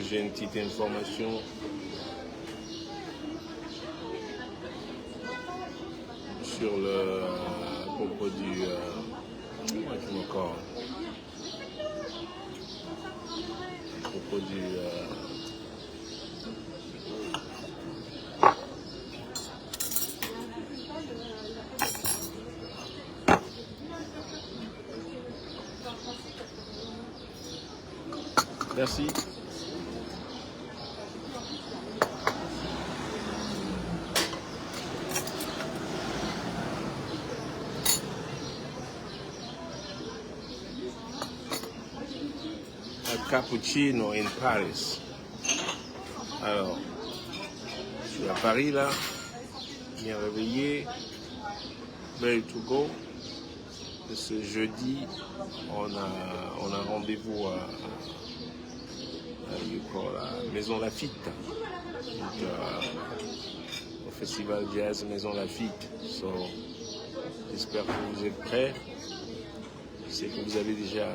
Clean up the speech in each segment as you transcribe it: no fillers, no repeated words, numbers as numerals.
J'ai une petite information sur le propos du merci. Cappuccino in Paris. Alors, je suis à Paris là, bien réveillé, ready to go. Ce jeudi, on a rendez-vous à Maison Lafitte, donc, au Festival Jazz Maison Lafitte. So, j'espère que vous êtes prêts. Je sais que vous avez déjà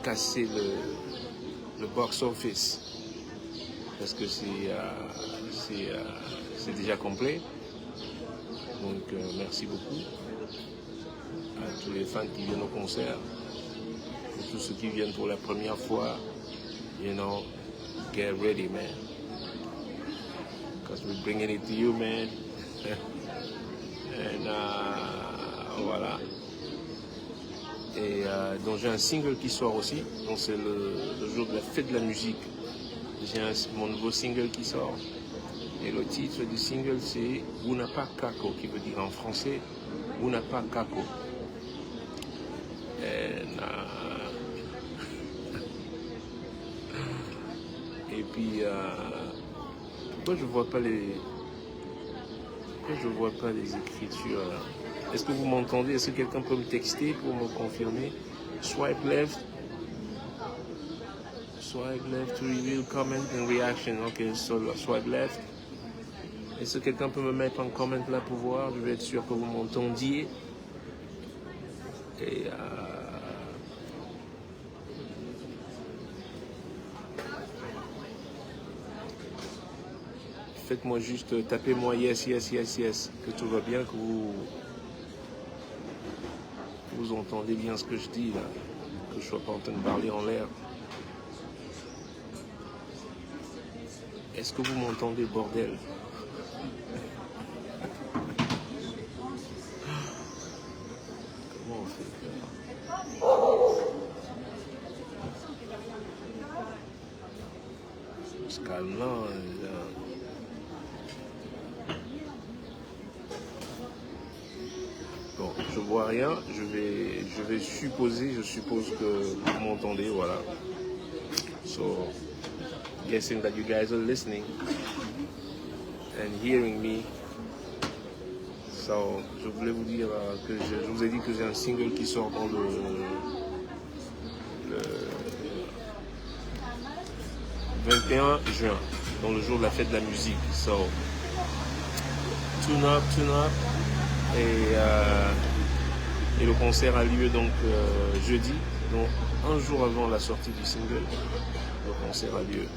casser le box office parce que c'est déjà complet. Donc merci beaucoup à tous les fans qui viennent au concert, et tous ceux qui viennent pour la première fois. Get ready, man, because we're bringing it to you, man. And voilà. Et donc j'ai un single qui sort aussi, donc c'est le jour de la fête de la musique. J'ai mon nouveau single qui sort, et le titre du single c'est Una Pa Kako, qui veut dire en français Una Pa Kako. Et puis pourquoi je vois pas les écritures là? Est-ce que vous m'entendez? Est-ce que quelqu'un peut me texter pour me confirmer? Swipe left to reveal comment and reaction. Ok, so swipe left. Est-ce que quelqu'un peut me mettre en comment là pour voir? Je vais être sûr que vous m'entendiez. Et faites-moi juste, tapez-moi yes, que tout va bien, que vous entendez bien ce que je dis là, que je ne sois pas en train de parler en l'air. Est-ce que vous m'entendez, bordel? Comment on fait ça? On se calme là. Bon, je vois rien, je vais supposer, je suppose que vous m'entendez, voilà. So, guessing that you guys are listening and hearing me. So, je voulais vous dire que je vous ai dit que j'ai un single qui sort dans le 21 juin, dans le jour de la fête de la musique. So, tune up. Et le concert a lieu donc jeudi, donc un jour avant la sortie du single, le concert a lieu.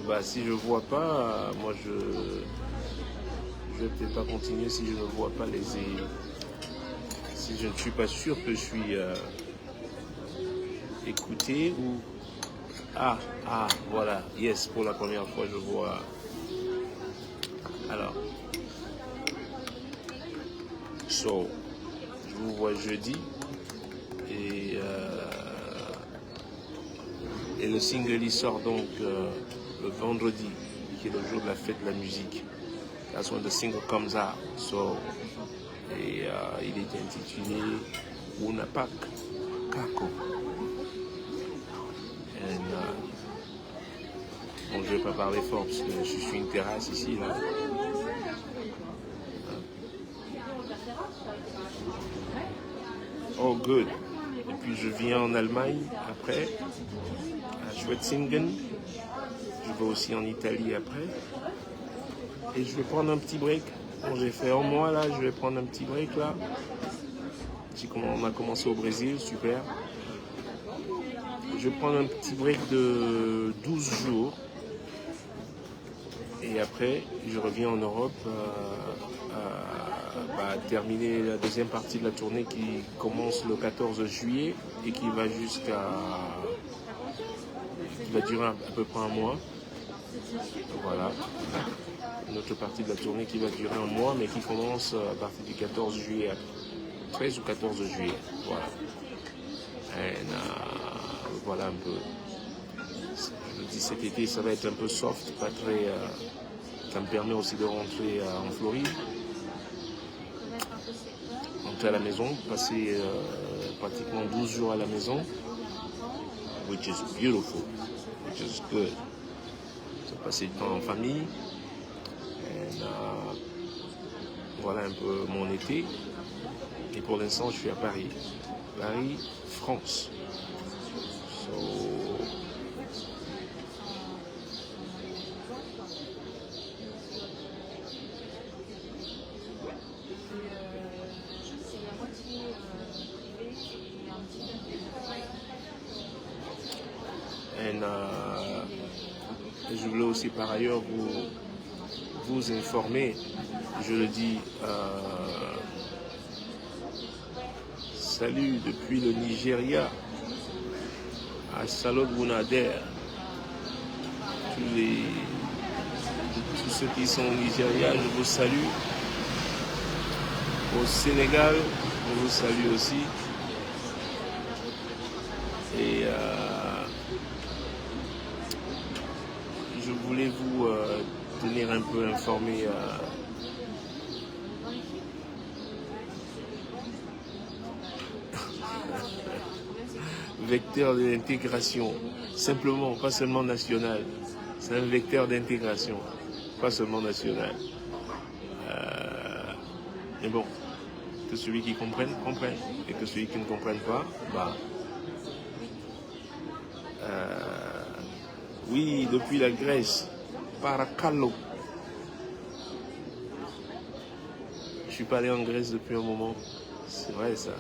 Bah, si je vois pas, moi je vais peut-être pas continuer si je ne vois pas si je ne suis pas sûr que je suis écouté ou voilà, yes, pour la première fois je vois. Alors, je vous vois jeudi et le single il sort donc le vendredi, qui est le jour de la fête de la musique. That's when the single comes out. Et il est intitulé Unapak Kako. Bon, je ne vais pas parler fort parce que je suis sur une terrasse ici là. Oh good. Et puis je viens en Allemagne après, à Schwetzingen. Je vais aussi en Italie après. Et je vais prendre un petit break. Bon, j'ai fait un mois là, je vais prendre un petit break là. On a commencé au Brésil, super. Je vais prendre un petit break de 12 jours. Et après, je reviens en Europe terminer la deuxième partie de la tournée qui commence le 14 juillet et qui va durer à peu près un mois. Voilà. Une autre partie de la tournée qui va durer un mois, mais qui commence à partir du 14 juillet, 13 ou 14 juillet. Voilà. Et, voilà un peu. Je dis cet été, ça va être un peu soft, pas très. Ça me permet aussi de rentrer en Floride, rentrer à la maison, passer pratiquement 12 jours à la maison, which is beautiful, which is good. Passer du temps en famille. Et, voilà un peu mon été. Et pour l'instant, je suis à Paris. Paris, France. Je voulais aussi par ailleurs vous informer, je le dis, salut depuis le Nigeria, à Salod Bounader, tous ceux qui sont au Nigeria, je vous salue. Au Sénégal, je vous salue aussi. Et je voulais vous tenir un peu informé vecteur de l'intégration, simplement, pas seulement national. C'est un vecteur d'intégration, pas seulement national. Mais bon, que celui qui comprenne, comprenne. Et que celui qui ne comprenne pas, oui, depuis la Grèce, Paracalo. Je suis pas allé en Grèce depuis un moment. C'est vrai ça.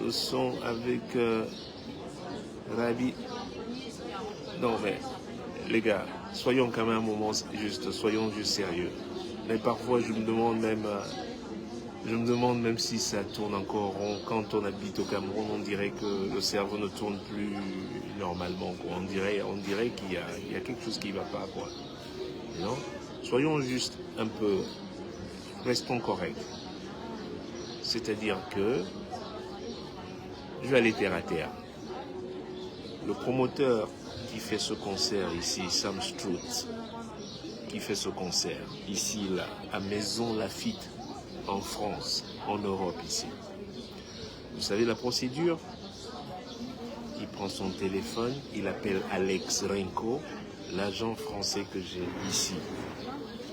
Le son avec Rabi. Non mais, les gars, soyons quand même un moment soyons juste sérieux. Mais parfois je me demande même si ça tourne encore rond. Quand on habite au Cameroun, on dirait que le cerveau ne tourne plus normalement, quoi. On dirait qu'il y a quelque chose qui ne va pas, quoi. Non? Soyons juste un peu, restons corrects. C'est-à-dire que, je vais aller terre à terre. Le promoteur qui fait ce concert ici, Sam Strout, qui fait ce concert ici, là, à Maison Lafitte, en France, en Europe, ici. Vous savez la procédure? Il prend son téléphone, il appelle Alex Renko, l'agent français que j'ai ici.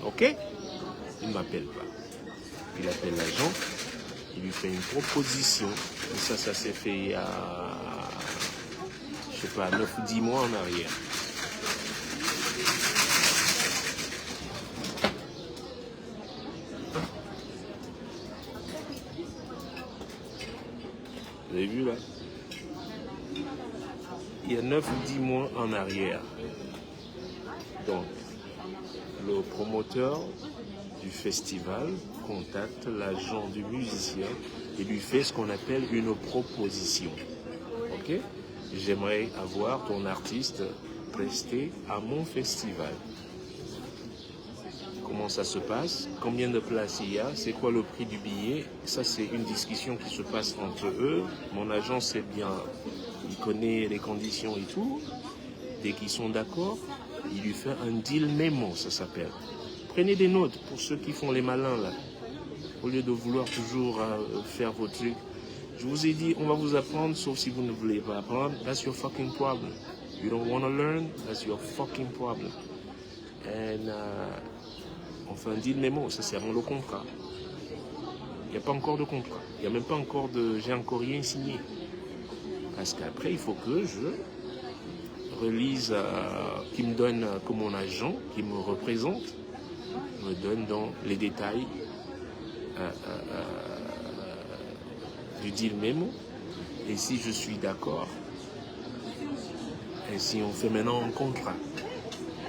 Ok? Il ne m'appelle pas. Il appelle l'agent, il lui fait une proposition. Et ça s'est fait il y a, je sais pas, 9 ou 10 mois en arrière. Vous avez vu là? il y a 9 ou 10 mois en arrière. Donc, le promoteur du festival contacte l'agent du musicien et lui fait ce qu'on appelle une proposition. Ok? J'aimerais avoir ton artiste presté à mon festival. Comment ça se passe? Combien de places il y a? C'est quoi le prix du billet? Ça, c'est une discussion qui se passe entre eux. Mon agent sait bien, il connaît les conditions et tout. Dès qu'ils sont d'accord, il lui fait un deal mémo, ça s'appelle. Prenez des notes pour ceux qui font les malins là. Au lieu de vouloir toujours faire vos trucs. Je vous ai dit, on va vous apprendre, sauf si vous ne voulez pas apprendre. That's your fucking problem. You don't want to learn, that's your fucking problem. And on fait un deal mémo, ça c'est avant le contrat. Il n'y a pas encore de contrat. Il n'y a même pas encore de... J'ai encore rien signé. Parce qu'après, il faut que je relise, qui me donne comme mon agent, qui me représente, me donne dans les détails du deal mémo. Et si je suis d'accord, et si on fait maintenant un contrat,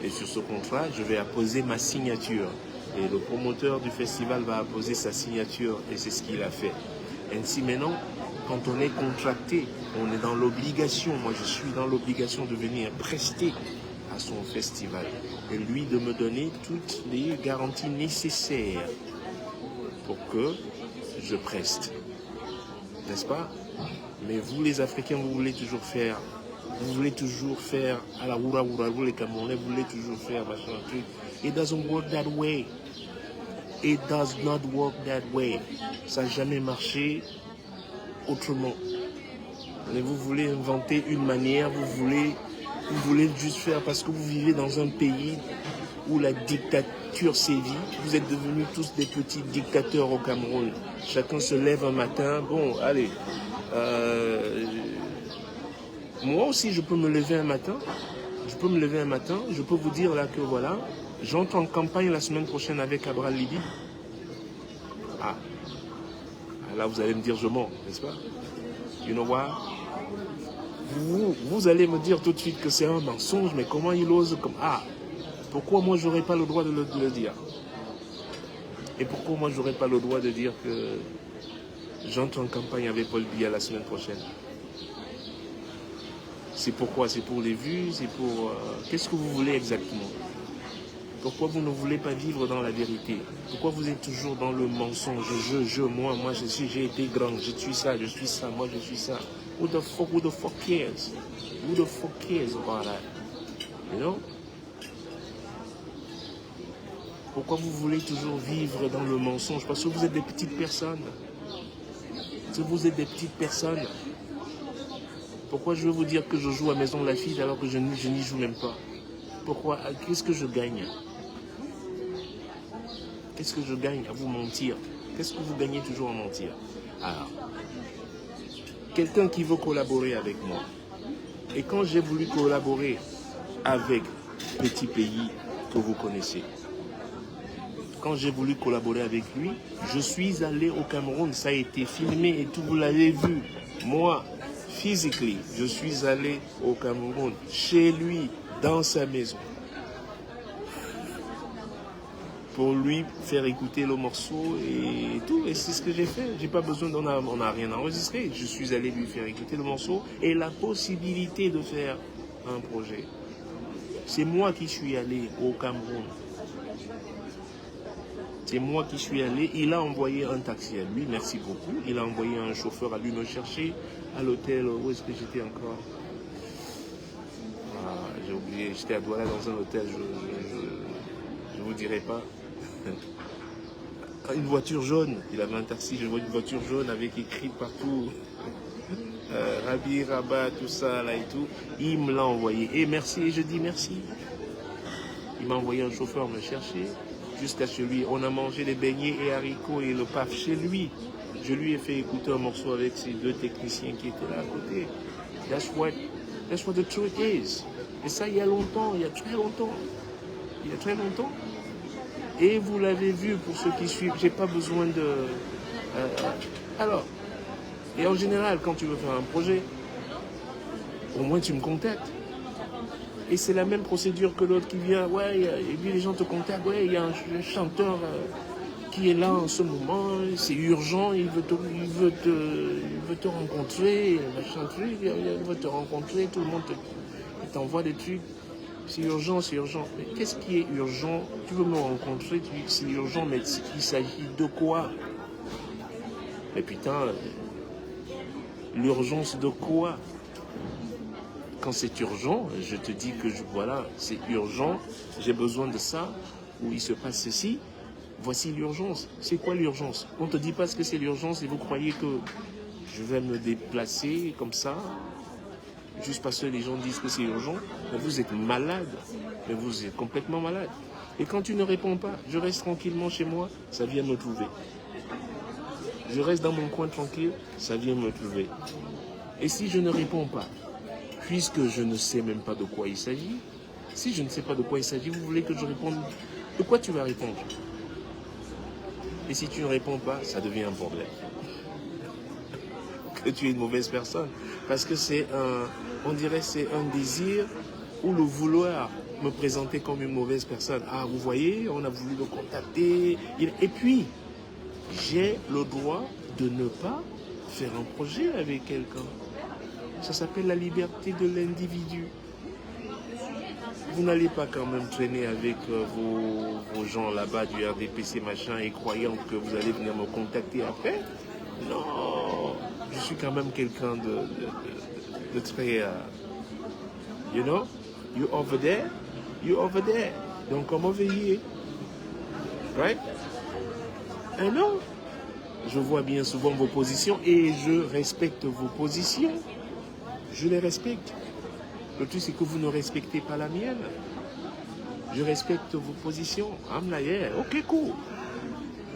et sur ce contrat, je vais apposer ma signature. Et le promoteur du festival va apposer sa signature, et c'est ce qu'il a fait. Ainsi maintenant, quand on est contracté, on est dans l'obligation, moi je suis dans l'obligation de venir prester à son festival. Et lui de me donner toutes les garanties nécessaires pour que je preste. N'est-ce pas? Mais vous les Africains, vous voulez toujours faire à la oura, vous les Camerounais, vous voulez toujours faire machin, truc. It doesn't work that way. It does not work that way. Ça n'a jamais marché autrement. Mais vous voulez inventer une manière, vous voulez juste faire parce que vous vivez dans un pays où la dictature sévit. Vous êtes devenus tous des petits dictateurs au Cameroun. Chacun se lève un matin. Bon, allez. Moi aussi, je peux me lever un matin. Je peux vous dire là que voilà, j'entre en campagne la semaine prochaine avec Abraham Libi. Ah, là vous allez me dire je mens, n'est-ce pas? You know what? Vous allez me dire tout de suite que c'est un mensonge, mais comment il ose comme... Ah, pourquoi moi j'aurais pas le droit de le dire? Et pourquoi moi j'aurais pas le droit de dire que j'entre en campagne avec Paul Biya la semaine prochaine? C'est pourquoi? C'est pour les vues, c'est pour... Qu'est-ce que vous voulez exactement? Pourquoi vous ne voulez pas vivre dans la vérité? Pourquoi vous êtes toujours dans le mensonge? Moi j'ai été grand, je suis ça, moi je suis ça. Who the fuck cares? Who the fuck cares about that? You know? Pourquoi vous voulez toujours vivre dans le mensonge? Parce que vous êtes des petites personnes. Pourquoi je veux vous dire que je joue à Maison Lafitte alors que je n'y joue même pas? Pourquoi? Qu'est-ce que je gagne? Qu'est-ce que je gagne à vous mentir? Qu'est-ce que vous gagnez toujours à mentir? Alors, quelqu'un qui veut collaborer avec moi. Et quand j'ai voulu collaborer avec Petit Pays que vous connaissez, quand j'ai voulu collaborer avec lui, je suis allé au Cameroun, ça a été filmé et tout, vous l'avez vu. Moi, physically, je suis allé au Cameroun, chez lui, dans sa maison, pour lui faire écouter le morceau et tout. Et c'est ce que j'ai fait. J'ai pas besoin, on n'a rien enregistré. Je suis allé lui faire écouter le morceau et la possibilité de faire un projet. C'est moi qui suis allé au Cameroun. C'est moi qui suis allé. Il a envoyé un taxi à lui, merci beaucoup. Il a envoyé un chauffeur à lui me chercher à l'hôtel. Où est-ce que j'étais encore? Ah, j'ai oublié. J'étais à Douala dans un hôtel. Je vous dirai pas. Une voiture jaune. Il avait un taxi. Je vois une voiture jaune avec écrit partout. Rabi, Rabat, tout ça là et tout. Il me l'a envoyé. Et merci. Et je dis merci. Il m'a envoyé un chauffeur me chercher. Jusqu'à chez lui, on a mangé des beignets et haricots et le paf chez lui. Je lui ai fait écouter un morceau avec ces deux techniciens qui étaient là à côté. That's what the truth is. Et ça, il y a longtemps, il y a très longtemps. Et vous l'avez vu pour ceux qui suivent, j'ai pas besoin de... alors, et en général, quand tu veux faire un projet, au moins tu me contactes. Et c'est la même procédure que l'autre qui vient, ouais, et puis les gens te contactent, ouais, il y a un chanteur qui est là en ce moment, c'est urgent, il veut te rencontrer, machin truc, il veut te rencontrer, tout le monde t'envoie des trucs. C'est urgent, c'est urgent. Mais qu'est-ce qui est urgent? Tu veux me rencontrer, c'est urgent, mais il s'agit de quoi? Mais putain, l'urgence de quoi? Quand c'est urgent, je te dis que voilà, c'est urgent, j'ai besoin de ça, ou il se passe ceci, voici l'urgence. C'est quoi l'urgence? On ne te dit pas ce que c'est l'urgence et vous croyez que je vais me déplacer comme ça, juste parce que les gens disent que c'est urgent. Mais vous êtes malade, mais vous êtes complètement malade. Et quand tu ne réponds pas, je reste tranquillement chez moi, ça vient me trouver. Je reste dans mon coin tranquille, ça vient me trouver. Et si je ne réponds pas, puisque je ne sais même pas de quoi il s'agit, si je ne sais pas de quoi il s'agit, vous voulez que je réponde? De quoi tu vas répondre? Et si tu ne réponds pas, ça devient un problème. Que tu es une mauvaise personne. Parce que on dirait c'est un désir ou le vouloir me présenter comme une mauvaise personne. Ah, vous voyez, on a voulu le contacter. Et puis, j'ai le droit de ne pas faire un projet avec quelqu'un. Ça s'appelle la liberté de l'individu. Vous n'allez pas quand même traîner avec vos gens là-bas du RDPC machin et croyant que vous allez venir me contacter après. Non, je suis quand même quelqu'un de très... you know, you over there. Donc comment veiller? Right? Et non, je vois bien souvent vos positions et je respecte vos positions. Je les respecte. Le truc, c'est que vous ne respectez pas la mienne. Je respecte vos positions. I'm like, yeah, ok, cool.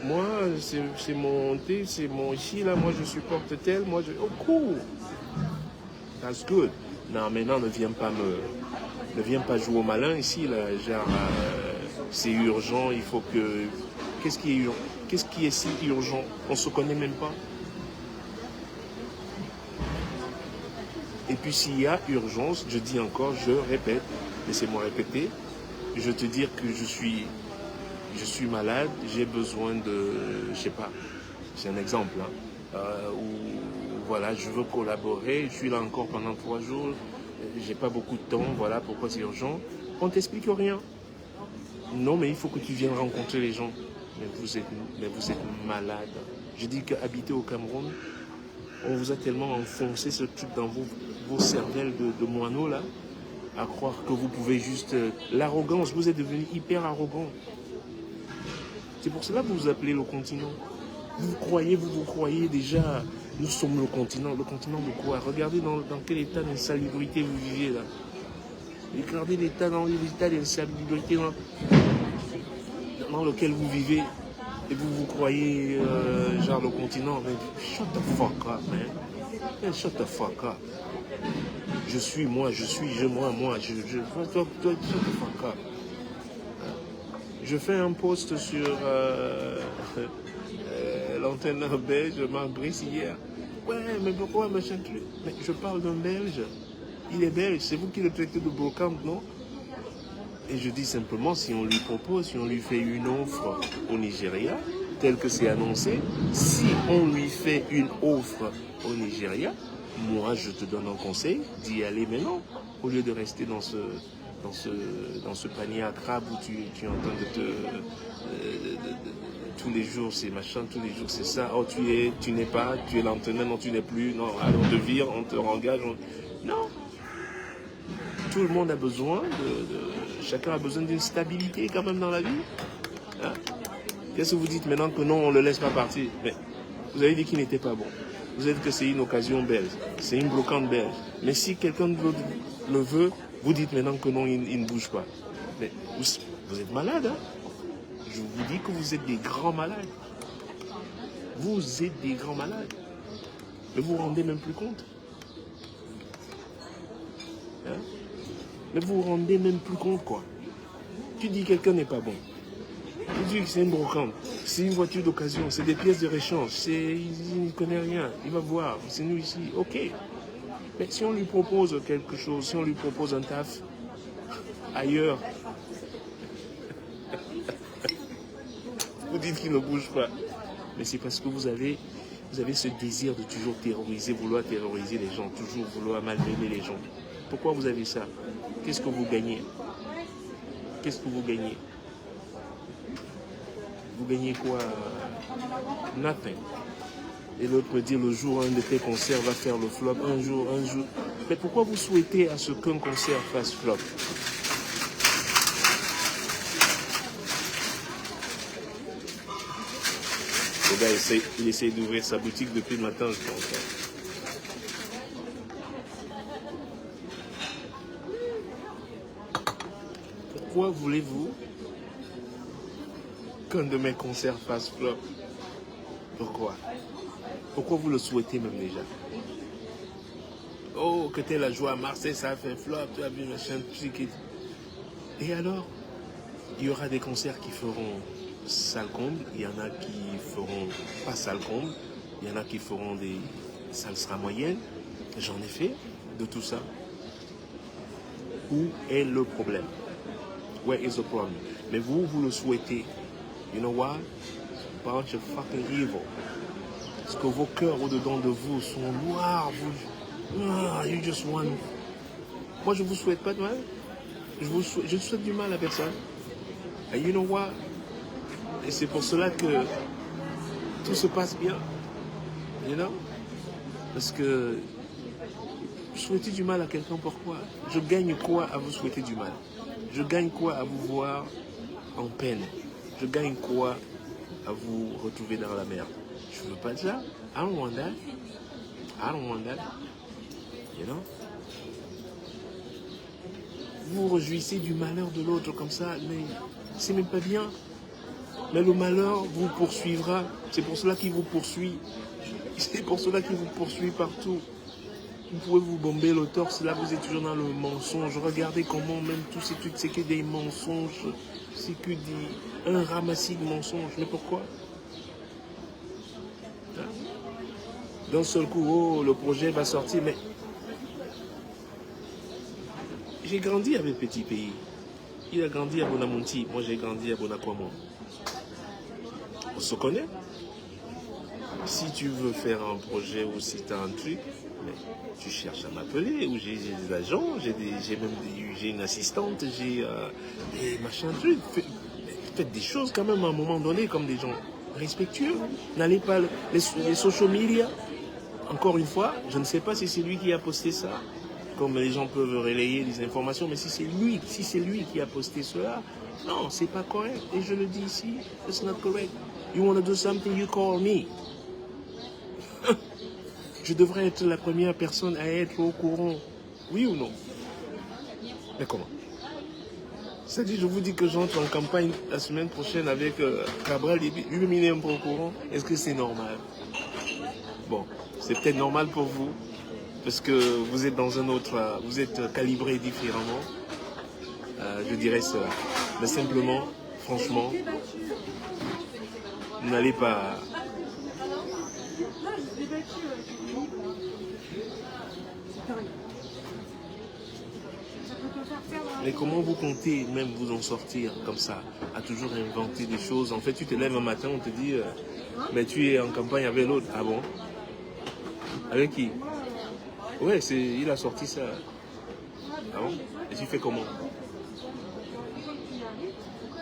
Moi, c'est mon thé, c'est mon ici, là, moi, je supporte tel, moi, oh, cool. That's good. Non, maintenant, ne viens pas jouer au malin ici, là, genre, c'est urgent, il faut que... Qu'est-ce qui est urgent? Qu'est-ce qui est si urgent? On ne se connaît même pas. Et puis s'il y a urgence, je dis encore, je répète, laissez-moi répéter, je te dire que je suis malade, j'ai besoin de, je sais pas, c'est un exemple, hein, où voilà, je veux collaborer, je suis là encore pendant 3 jours, j'ai pas beaucoup de temps, voilà pourquoi c'est urgent. On t'explique rien. Non, mais il faut que tu viennes rencontrer les gens. Mais vous êtes malade. Je dis qu'habiter au Cameroun, on vous a tellement enfoncé ce truc dans vos cervelles de moineaux là, à croire que vous pouvez juste... l'arrogance, vous êtes devenu hyper arrogant. C'est pour cela que vous vous appelez le continent. Vous vous croyez déjà, nous sommes le continent. Le continent de quoi? Regardez dans quel état d'insalubrité vous vivez là. Regardez l'état d'insalubrité dans lequel vous vivez. Et vous croyez genre le continent. Mais shut the fuck up, man. Man, shut the fuck up. Je suis, toi, shut the fuck up. Je fais un post sur l'antenne belge, Marc Brice hier. Ouais, mais pourquoi machin truc? Mais je parle d'un Belge. Il est belge, c'est vous qui le traitez de brocante, non? Et je dis simplement, si on lui propose, si on lui fait une offre au Nigeria, tel que c'est annoncé, si on lui fait une offre au Nigeria, moi je te donne un conseil d'y aller maintenant, au lieu de rester dans ce panier à crabe où tu es en train de te... tous les jours c'est machin, tous les jours c'est ça, oh tu n'es pas, tu es l'entraîneur, non tu n'es plus, non, alors on te vire, on te engage, non. Tout le monde a besoin chacun a besoin d'une stabilité quand même dans la vie. Hein? Qu'est-ce que vous dites maintenant que non, on ne le laisse pas partir? Mais vous avez dit qu'il n'était pas bon. Vous avez dit que c'est une occasion belge, c'est une brocante belge. Mais si quelqu'un le veut, vous dites maintenant que non, il ne bouge pas. Mais vous êtes malade, hein? Je vous dis que vous êtes des grands malades. Vous êtes des grands malades. Mais vous vous rendez même plus compte. Hein? Mais vous vous rendez même plus compte, quoi. Tu dis que quelqu'un n'est pas bon. Tu dis que c'est une brocante. C'est une voiture d'occasion. C'est des pièces de réchange. Il ne connaît rien. Il va voir. C'est nous ici. Ok. Mais si on lui propose quelque chose, si on lui propose un taf ailleurs, vous dites qu'il ne bouge pas. Mais c'est parce que vous avez ce désir de toujours terroriser, vouloir terroriser les gens, toujours vouloir malmener les gens. Pourquoi vous avez ça? Qu'est-ce que vous gagnez? Qu'est-ce que vous gagnez? Vous gagnez quoi? Nothing. Et l'autre me dit, le jour où un de tes concerts va faire le flop, un jour. Mais pourquoi vous souhaitez à ce qu'un concert fasse flop? Le gars, il essaie d'ouvrir sa boutique depuis le matin, je pense. Pourquoi voulez-vous qu'un de mes concerts fasse flop? Pourquoi? Pourquoi vous le souhaitez même déjà? Oh, que t'es la joie à Marseille, ça a fait flop, tu as vu machin, truc. Et alors, il y aura des concerts qui feront salle comble, il y en a qui feront pas salle comble, il y en a qui feront des salles sera moyennes. J'en ai fait de tout ça. Où est le problème? Where is the problem? Mais vous le souhaitez. You know why? Bunch of fucking evil. Parce que vos cœurs au-dedans de vous sont noirs. You just want. Moi, je vous souhaite pas de mal. Je souhaite du mal à personne. And you know what? Et c'est pour cela que tout se passe bien. You know? Parce que souhaiter du mal à quelqu'un, pourquoi? Je gagne quoi à vous souhaiter du mal? Je gagne quoi à vous voir en peine? Je gagne quoi à vous retrouver dans la mer? Je veux pas de ça. I don't want that. I don't want that. You know? Vous réjouissez du malheur de l'autre comme ça, mais c'est même pas bien. Mais le malheur vous poursuivra. C'est pour cela qu'il vous poursuit. C'est pour cela qu'il vous poursuit partout. Vous pouvez vous bomber le torse, là vous êtes toujours dans le mensonge. Regardez comment même tous ces trucs, c'est que des mensonges. C'est que un ramassis de mensonges. Mais pourquoi? Hein? D'un seul coup, oh, le projet va sortir. Mais j'ai grandi avec Petit Pays. Il a grandi à Bonamonti. Moi, j'ai grandi à Bonaquamon. On se connaît. Si tu veux faire un projet ou si tu as un truc, mais tu cherches à m'appeler. Ou j'ai des agents, j'ai une assistante, j'ai des machins trucs. Faites des choses quand même à un moment donné comme des gens respectueux. N'allez pas les social media. Encore une fois, je ne sais pas si c'est lui qui a posté ça. Comme les gens peuvent relayer des informations, mais si c'est lui qui a posté cela, non, c'est pas correct. Et je le dis ici, it's not correct. You want to do something, you call me. Je devrais être la première personne à être au courant. Oui ou non? Mais comment? C'est-à-dire, je vous dis que j'entre en campagne la semaine prochaine avec Cabral, lui, il est un peu au courant. Est-ce que c'est normal? Bon, c'est peut-être normal pour vous. Parce que vous êtes dans un autre, vous êtes calibré différemment, je dirais cela. Mais simplement, franchement, n'allez pas. Mais comment vous comptez même vous en sortir comme ça, à toujours inventer des choses? En fait, tu te lèves un matin, on te dit, mais tu es en campagne avec l'autre. Ah bon? Avec qui? Ouais, il a sorti ça. Ah bon? Et tu fais comment?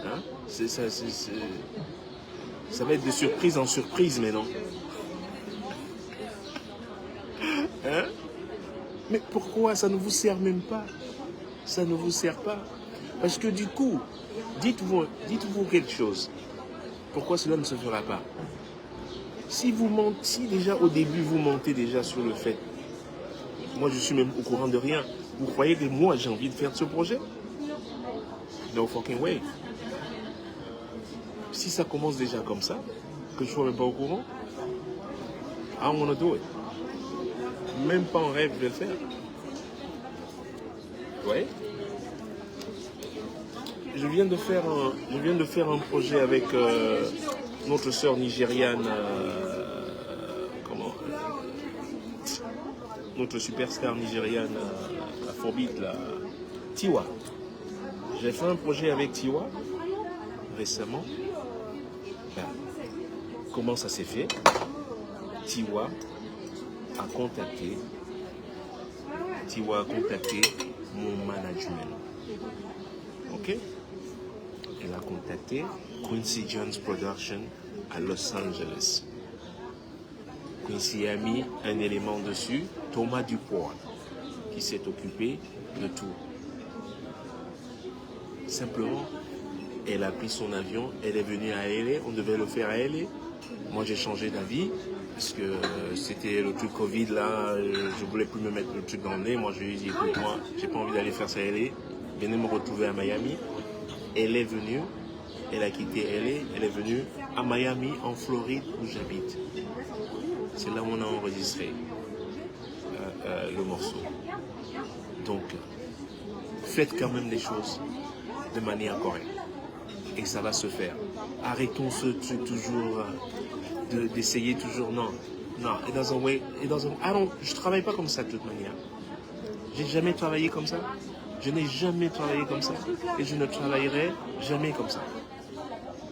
Hein? Ça va être de surprise en surprise, mais non. Hein? Mais pourquoi? Ça ne vous sert même pas. Ça ne vous sert pas. Parce que du coup, dites-vous quelque chose. Pourquoi cela ne se fera pas? Si déjà au début vous mentez déjà sur le fait, moi je suis même au courant de rien, vous croyez que moi j'ai envie de faire ce projet? No fucking way. Si ça commence déjà comme ça, que je ne sois même pas au courant, I don't want to do it. Même pas en rêve de le faire. Ouais. Je viens de faire un projet avec notre sœur nigériane. notre superstar nigériane à Forbit, là, Tiwa. J'ai fait un projet avec Tiwa récemment. Ben, comment ça s'est fait? Tiwa a contacté mon management. Ok? Elle a contacté Quincy Jones Production à Los Angeles. Quincy a mis un élément dessus, Thomas Duport, qui s'est occupé de tout. Simplement, elle a pris son avion, elle est venue à LA, on devait le faire à LA. Moi, j'ai changé d'avis, parce que c'était le truc Covid, là, je voulais plus me mettre le truc dans le nez. Moi, je lui ai dit, écoute, moi, j'ai pas envie d'aller faire ça à LA, venez me retrouver à Miami. Elle est venue, elle a quitté LA, elle est venue à Miami, en Floride, où j'habite. C'est là où on a enregistré le morceau. Donc, faites quand même les choses de manière correcte. Et ça va se faire. Arrêtons ce truc toujours d'essayer toujours. Non, it doesn't wait. Je travaille pas comme ça de toute manière. J'ai jamais travaillé comme ça. Je n'ai jamais travaillé comme ça. Et je ne travaillerai jamais comme ça.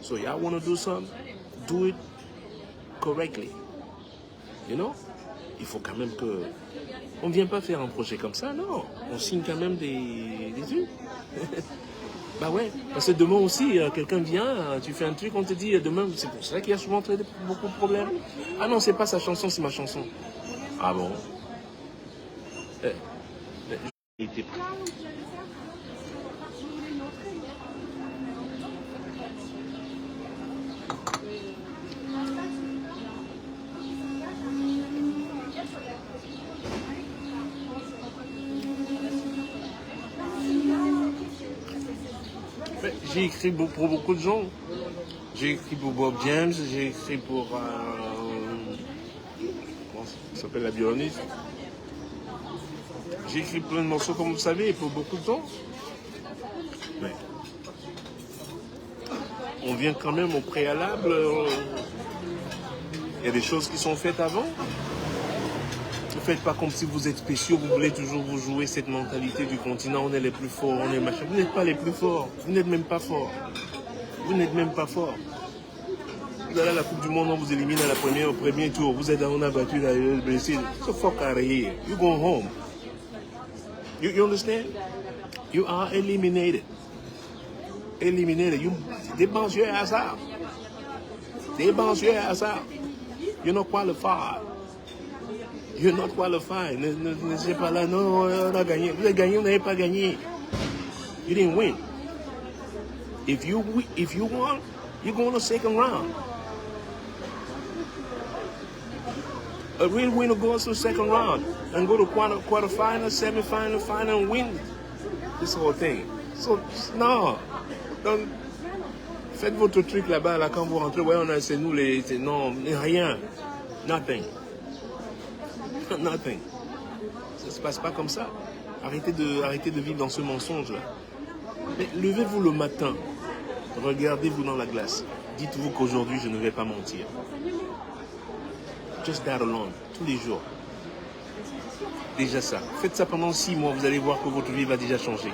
So y'all want to do something, do it correctly. You know? Il faut quand même que... On ne vient pas faire un projet comme ça, non. On signe quand même des trucs. Bah ouais, parce que demain aussi, quelqu'un vient, tu fais un truc, on te dit, demain, c'est pour ça qu'il y a souvent beaucoup de problèmes. Ah non, c'est pas sa chanson, c'est ma chanson. Ah bon? J'ai écrit pour beaucoup de gens. J'ai écrit pour Bob James, j'ai écrit pour... comment ça s'appelle, la violoniste. J'ai écrit plein de morceaux, comme vous savez, pour beaucoup de gens. Mais on vient quand même au préalable. Il y a des choses qui sont faites avant. Ne faites pas comme si vous êtes spéciaux, vous voulez toujours vous jouer cette mentalité du continent, on est les plus forts, on est machin. Vous n'êtes pas les plus forts, vous n'êtes même pas forts. Vous n'êtes même pas forts. Vous allez à la Coupe du Monde, on vous élimine au premier tour. vous êtes on a battu la Brésil. So fuck out of here. You go home. You understand? You are eliminated. Eliminated. Dépense your ass out. Dépense your ass out. You're not qualified. You're not qualified. Ne sais pas là, non, on a gagné. Vous avez gagné, vous n'avez pas gagné. You didn't win. If you won, you go on the second round. A real winner goes to the second round and go to quarterfinal, semi-final, final, and win this whole thing. So, non. Donc, faites votre truc là-bas, là, quand vous rentrez, ouais, c'est nous les... Non, rien. Nothing. Nothing. Ça se passe pas comme ça. Arrêtez de vivre dans ce mensonge-là. Mais levez-vous le matin. Regardez-vous dans la glace. Dites-vous qu'aujourd'hui, je ne vais pas mentir. Just that alone. Tous les jours. Déjà ça. Faites ça pendant 6 mois. Vous allez voir que votre vie va déjà changer.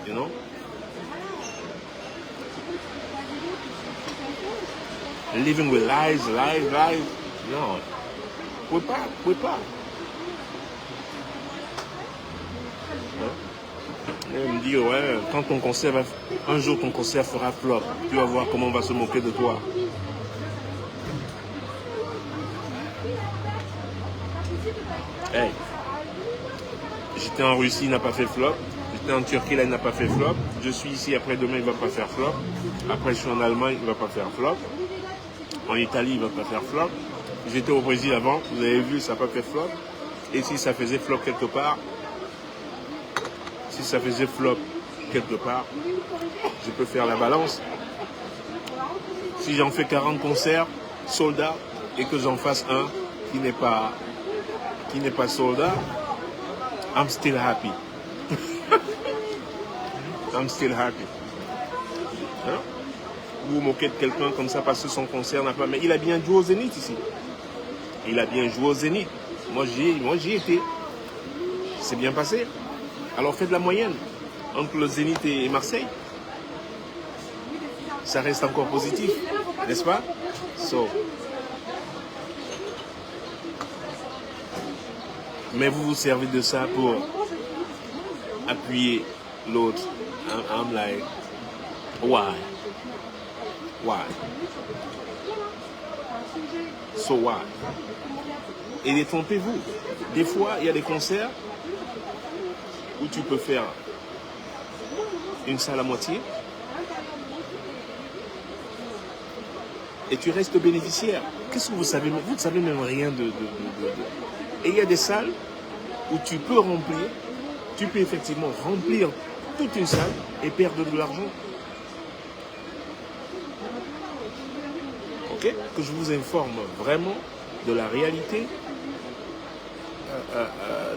You know? Living with lies. Non. Vous pouvez pas. Elle me dit, ouais, quand un jour ton concert fera flop, tu vas voir comment on va se moquer de toi. Hey, j'étais en Russie, il n'a pas fait flop. J'étais en Turquie, là, il n'a pas fait flop. Je suis ici, après demain, il ne va pas faire flop. Après, je suis en Allemagne, il ne va pas faire flop. En Italie, il ne va pas faire flop. J'étais au Brésil avant, vous avez vu, ça n'a pas fait flop. Et si ça faisait flop quelque part, je peux faire la balance. Si j'en fais 40 concerts, sold out, et que j'en fasse un qui n'est pas sold out, I'm still happy. I'm still happy. Hein? Vous vous moquez de quelqu'un comme ça parce que son concert n'a pas... Mais il a bien joué au Zénith ici. Il a bien joué au Zénith. Moi, j'y étais. c'est bien passé. Alors faites la moyenne entre le Zénith et Marseille. Ça reste encore positif, n'est-ce pas? Mais vous vous servez de ça pour appuyer l'autre. I'm like, why? Why? So why? Et détrompez-vous. Des fois, il y a des concerts où tu peux faire une salle à moitié et tu restes bénéficiaire. Qu'est-ce que vous savez? Vous ne savez même rien de... Et il y a des salles où tu peux remplir, tu peux effectivement remplir toute une salle et perdre de l'argent. Ok? Que je vous informe vraiment de la réalité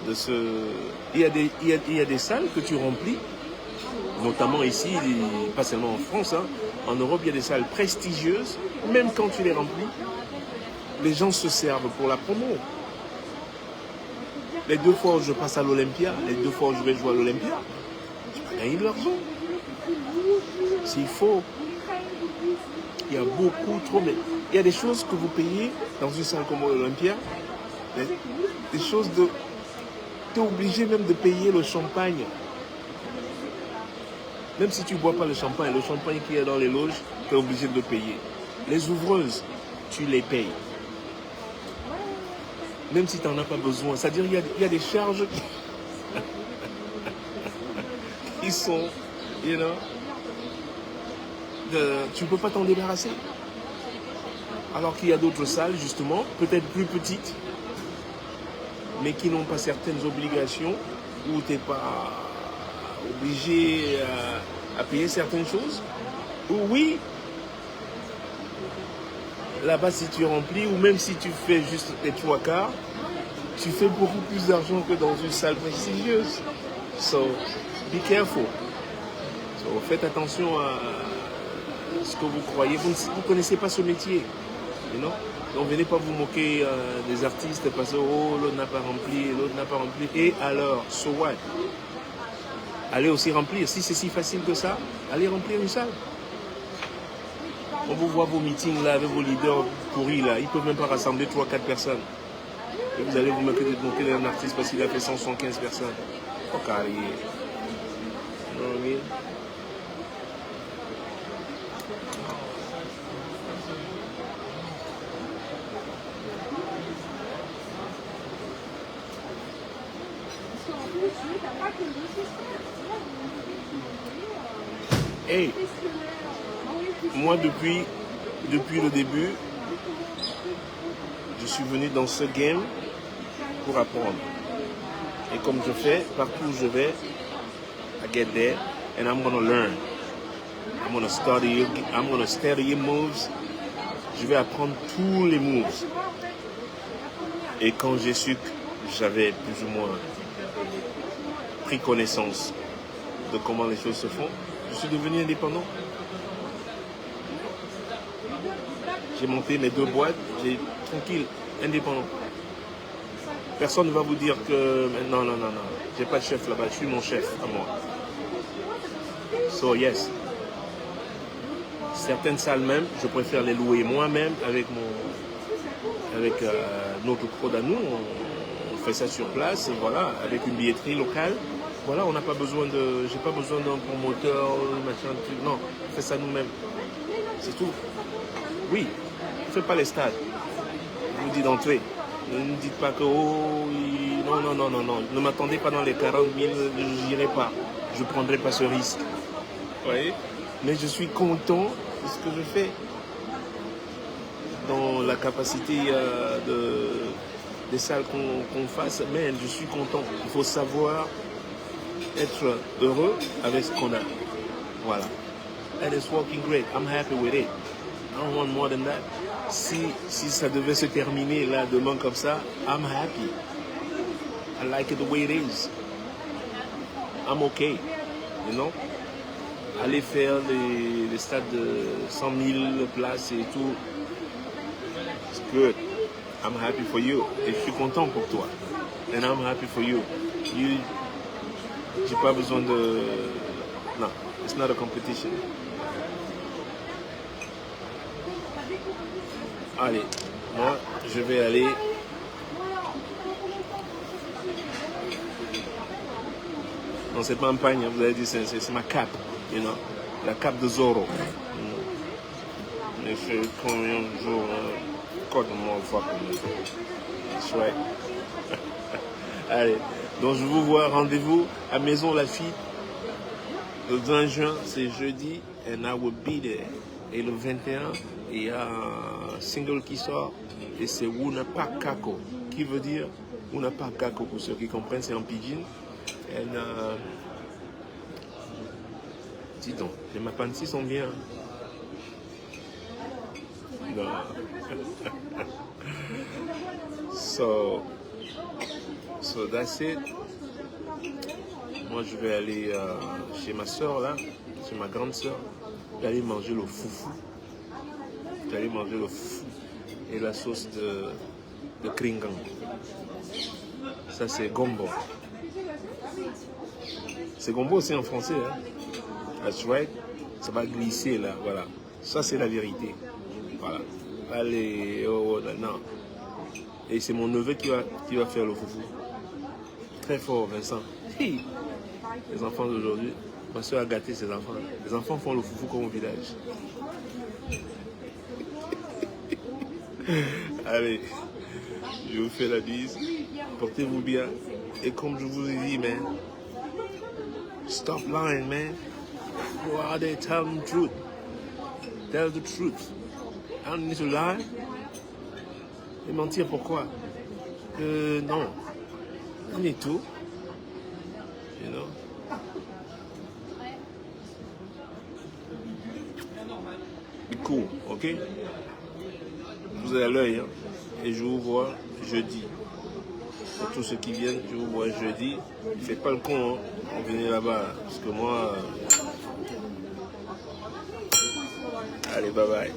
de ce... Il y a des salles que tu remplis, notamment ici, pas seulement en France, hein, en Europe, il y a des salles prestigieuses, même quand tu les remplis, les gens se servent pour la promo. Les 2 fois où je passe à l'Olympia, les 2 fois où je vais jouer à l'Olympia, je vais gagner de l'argent. S'il faut. Il y a beaucoup trop, mais il y a des choses que vous payez dans une salle comme l'Olympia, des choses de... Tu es obligé même de payer le champagne. Même si tu ne bois pas le champagne qui est dans les loges, tu es obligé de le payer. Les ouvreuses, tu les payes. Même si tu n'en as pas besoin. C'est-à-dire qu'il y a des charges qui sont, tu ne peux pas t'en débarrasser. Alors qu'il y a d'autres salles, justement, peut-être plus petites, mais qui n'ont pas certaines obligations, où tu n'es pas obligé à payer certaines choses. Ou oui, là-bas, si tu remplis, ou même si tu fais juste les 3 quarts, tu fais beaucoup plus d'argent que dans une salle prestigieuse. So, be careful. So, faites attention à ce que vous croyez. Vous ne connaissez pas ce métier. Donc, venez pas vous moquer des artistes parce que l'autre n'a pas rempli, l'autre n'a pas rempli. Et alors, so what? Allez aussi remplir. Si c'est si facile que ça, allez remplir une salle. On vous voit vos meetings là avec vos leaders pourris là. Ils ne peuvent même pas rassembler 3-4 personnes. Et vous allez vous moquer d'un artiste parce qu'il a fait 175 personnes. Oh, carré. You know what I mean? Hey, moi depuis le début, je suis venu dans ce game pour apprendre. Et comme je fais, partout où je vais, I get there and I'm gonna learn. I'm gonna study your moves. Je vais apprendre tous les moves. Et quand j'ai su que j'avais plus ou moins pris connaissance de comment les choses se font, je suis devenu indépendant. J'ai monté mes 2 boîtes, j'ai tranquille, indépendant. Personne ne va vous dire que non, j'ai pas de chef là-bas, je suis mon chef à moi. So yes. Certaines salles même, je préfère les louer moi-même avec notre prod à nous. On fait ça sur place, voilà, avec une billetterie locale. Voilà, on n'a pas besoin j'ai pas besoin d'un promoteur, machin, truc. Non, on fait ça nous-mêmes. C'est tout. Oui, on ne fait pas les stades. Je vous dis d'entrée. Ne me dites pas que non. Ne m'attendez pas dans les 40 000, je n'irai pas. Je ne prendrai pas ce risque. Vous voyez? Mais je suis content de ce que je fais. Dans la capacité des salles qu'on fasse, mais je suis content. Il faut savoir être heureux avec ce qu'on a. Voilà. And it's working great. I'm happy with it. I don't want more than that. Si ça devait se terminer là demain comme ça, I'm happy. I like it the way it is. I'm okay. You know? Aller faire les stades de 100 000 places et tout. It's good. I'm happy for you. Et je suis content pour toi. And I'm happy for you. J'ai pas besoin de... Non, it's not a competition. Allez, moi, je vais aller... Non, c'est pas un pagne, vous avez dit, c'est ma cape, you know, la cape de Zorro. Mais c'est combien de jours, code mon fucking. That's right. Allez, donc je vous vois, rendez-vous à Maison Lafitte. Le 20 juin, c'est jeudi, and I will be there. Et le 21, il y a un single qui sort, et c'est Wuna Pakako, qui veut dire Wuna Pakako, pour ceux qui comprennent, c'est en pidgin. Et dis donc, les Mapansi sont bien. Non. So that's it. Moi, je vais aller chez ma soeur, là, chez ma grande soeur. Je vais aller manger le foufou. Je vais aller manger le foufou et la sauce de kringang. Ça, c'est gombo. C'est gombo aussi en français. Hein? That's right. Ça va glisser, là, voilà. Ça, c'est la vérité. Voilà. Allez, oh, non. Et c'est mon neveu qui va faire le foufou. Très fort, Vincent. Hey. Les enfants d'aujourd'hui, ma soeur a gâté ses enfants. Les enfants font le foufou comme au village. Allez, je vous fais la bise. Portez-vous bien. Et comme je vous ai dit, man, stop lying, man. Go out there, tell them the truth. Tell the truth. I don't need to lie. Et mentir pourquoi? Non. On est tout. You know? Be cool, ok? Vous avez l'œil, hein? Et je vous vois jeudi. Pour tous ceux qui viennent, je vous vois jeudi. Faites pas le con, hein? Venez là-bas, parce que moi... Allez, bye bye.